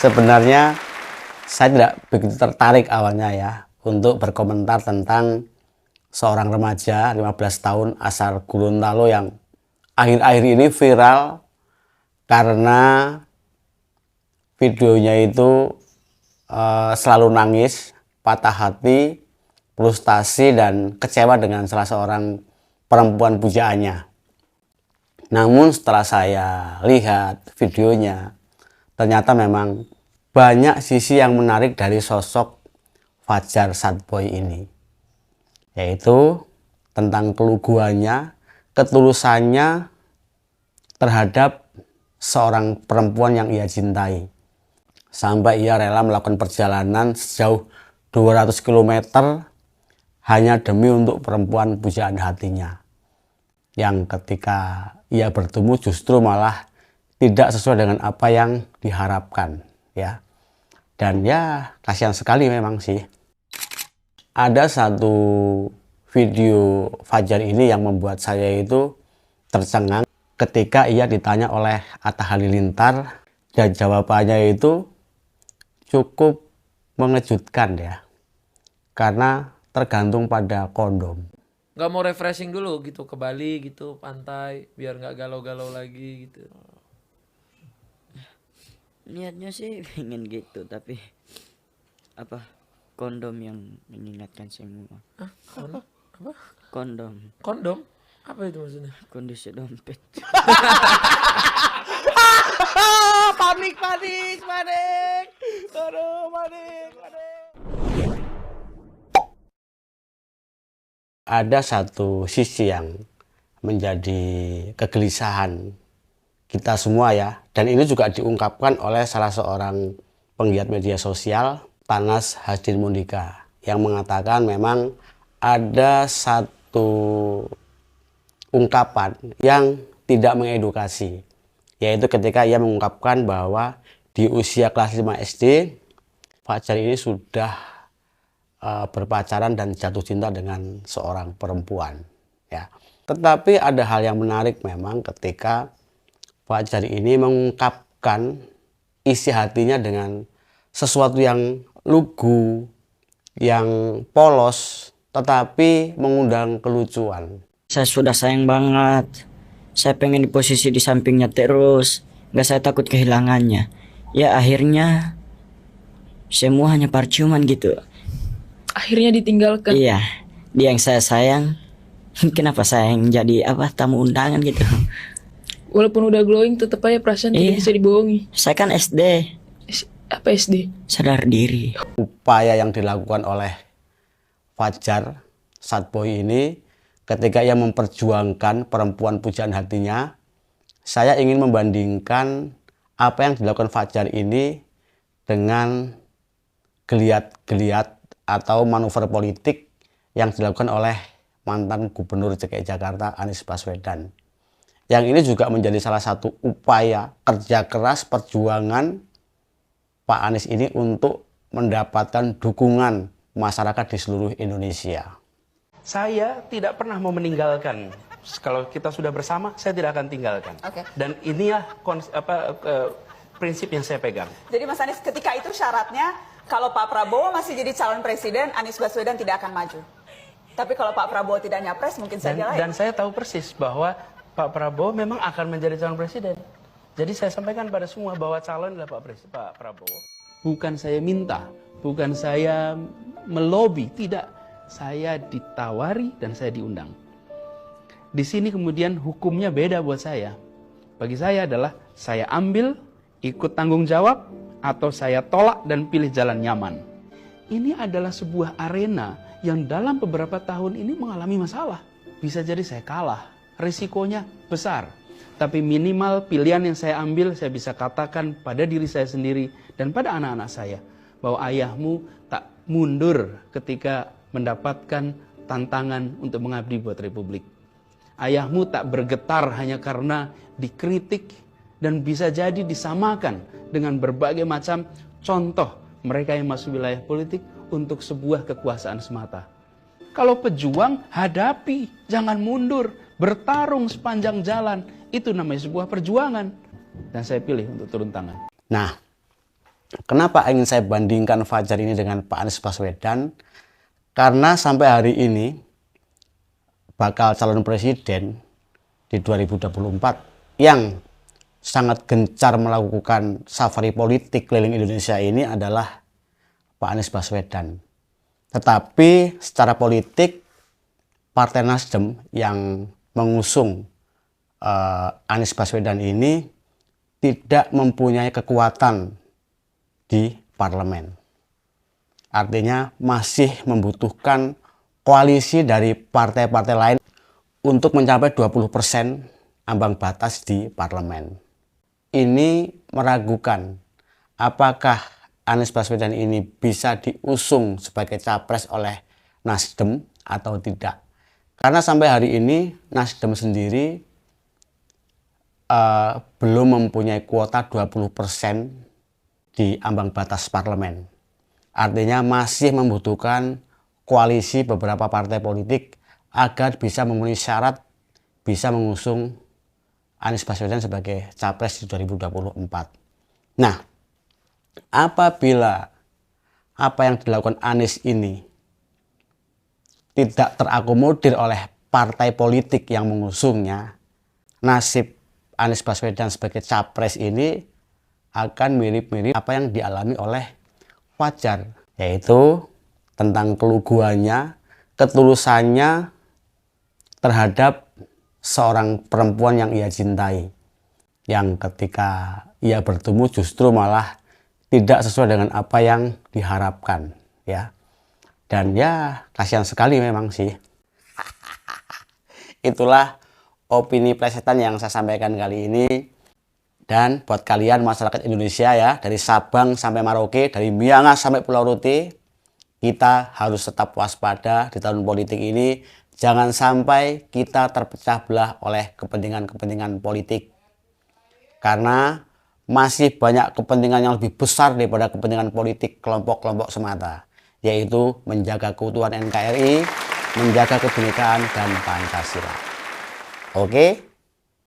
Sebenarnya saya tidak begitu tertarik awalnya ya untuk berkomentar tentang seorang remaja 15 tahun asal Gorontalo yang akhir-akhir ini viral karena videonya itu selalu nangis, patah hati, frustasi dan kecewa dengan salah seorang perempuan pujaannya. Namun setelah saya lihat videonya, ternyata memang banyak sisi yang menarik dari sosok Fajar Sadboy ini, yaitu tentang keluguannya, ketulusannya terhadap seorang perempuan yang ia cintai. Sampai ia rela melakukan perjalanan sejauh 200 km hanya demi untuk perempuan pujaan hatinya. Yang ketika ia bertemu justru malah tidak sesuai dengan apa yang diharapkan, ya. Dan ya kasihan sekali memang sih. Ada satu video Fajar ini yang membuat saya itu tercengang ketika ia ditanya oleh Atta Halilintar dan jawabannya itu cukup mengejutkan ya, karena tergantung pada kondom. Nggak mau refreshing dulu gitu ke Bali gitu, pantai, biar nggak galau-galau lagi gitu. Niatnya sih pengen gitu, tapi apa kondom yang mengingatkan semua. Apa? Kondom, Kondom? Apa itu maksudnya? kondisi dompet. Panik. Aduh, panik. Ada satu sisi yang menjadi kegelisahan kita semua ya, dan ini juga diungkapkan oleh salah seorang penggiat media sosial, Thanas Hasdin Mundika, yang mengatakan memang ada satu ungkapan yang tidak mengedukasi, yaitu ketika ia mengungkapkan bahwa di usia kelas 5 SD Fajar ini sudah berpacaran dan jatuh cinta dengan seorang perempuan ya. Tetapi ada hal yang menarik memang ketika Fajar ini mengungkapkan isi hatinya dengan sesuatu yang lugu, yang polos, tetapi mengundang kelucuan. Saya sudah sayang banget. Saya pengen di posisi di sampingnya terus. Gak saya takut kehilangannya. Ya akhirnya semua hanya percuman gitu. Akhirnya ditinggalkan. Iya, dia yang saya sayang. Kenapa saya yang jadi tamu undangan gitu? Walaupun udah glowing, tetap aja perasaan tidak bisa dibohongi. Saya kan SD. Apa SD? Sadar diri. Upaya yang dilakukan oleh Fajar Sadboy ini ketika ia memperjuangkan perempuan pujaan hatinya, saya ingin membandingkan apa yang dilakukan Fajar ini dengan geliat-geliat atau manuver politik yang dilakukan oleh mantan Gubernur DKI Jakarta Anies Baswedan. Yang ini juga menjadi salah satu upaya kerja keras perjuangan Pak Anies ini untuk mendapatkan dukungan masyarakat di seluruh Indonesia. Saya tidak pernah mau meninggalkan. Kalau kita sudah bersama, saya tidak akan tinggalkan. Oke. Dan inilah prinsip yang saya pegang. Jadi Mas Anies, ketika itu syaratnya kalau Pak Prabowo masih jadi calon presiden, Anies Baswedan tidak akan maju. Tapi kalau Pak Prabowo tidak nyapres, mungkin saja lain. Dan saya tahu persis bahwa Pak Prabowo memang akan menjadi calon presiden. Jadi saya sampaikan pada semua bahwa calon adalah Pak Prabowo. Bukan saya minta, bukan saya melobi, tidak. Saya ditawari dan saya diundang. Di sini kemudian hukumnya beda buat saya. Bagi saya adalah saya ambil, ikut tanggung jawab, atau saya tolak dan pilih jalan nyaman. Ini adalah sebuah arena yang dalam beberapa tahun ini mengalami masalah. Bisa jadi saya kalah, risikonya besar. Tapi minimal pilihan yang saya ambil, saya bisa katakan pada diri saya sendiri dan pada anak-anak saya, bahwa ayahmu tak mundur ketika mendapatkan tantangan untuk mengabdi buat Republik. Ayahmu tak bergetar hanya karena dikritik dan bisa jadi disamakan dengan berbagai macam contoh mereka yang masuk wilayah politik untuk sebuah kekuasaan semata. Kalau pejuang, hadapi, jangan mundur, bertarung sepanjang jalan. Itu namanya sebuah perjuangan. Dan saya pilih untuk turun tangan. Nah, Kenapa ingin saya bandingkan Fajar ini dengan Pak Anies Baswedan? Karena sampai hari ini bakal calon presiden di 2024 yang sangat gencar melakukan safari politik keliling Indonesia ini adalah Pak Anies Baswedan. Tetapi secara politik Partai Nasdem yang mengusung Anies Baswedan ini tidak mempunyai kekuatan di parlemen. Artinya masih membutuhkan koalisi dari partai-partai lain untuk mencapai 20% ambang batas di parlemen. Ini meragukan apakah Anies Baswedan ini bisa diusung sebagai capres oleh Nasdem atau tidak. Karena sampai hari ini Nasdem sendiri belum mempunyai kuota 20% di ambang batas parlemen. Artinya masih membutuhkan koalisi beberapa partai politik agar bisa memenuhi syarat bisa mengusung Anies Baswedan sebagai capres di 2024. Nah, apabila apa yang dilakukan Anies ini tidak terakomodir oleh partai politik yang mengusungnya, nasib Anies Baswedan sebagai capres ini akan mirip-mirip apa yang dialami oleh Fajar, yaitu tentang keluguannya, ketulusannya terhadap seorang perempuan yang ia cintai, yang ketika ia bertemu justru malah tidak sesuai dengan apa yang diharapkan, ya. Dan ya kasihan sekali memang sih. Itulah opini plesetan yang saya sampaikan kali ini. Dan buat kalian masyarakat Indonesia ya, dari Sabang sampai Merauke, dari Miangas sampai Pulau Rote, kita harus tetap waspada di tahun politik ini. Jangan sampai kita terpecah belah oleh kepentingan-kepentingan politik. Karena masih banyak kepentingan yang lebih besar daripada kepentingan politik kelompok-kelompok semata. Yaitu menjaga keutuhan NKRI, menjaga kebinekaan dan Pancasila. Oke?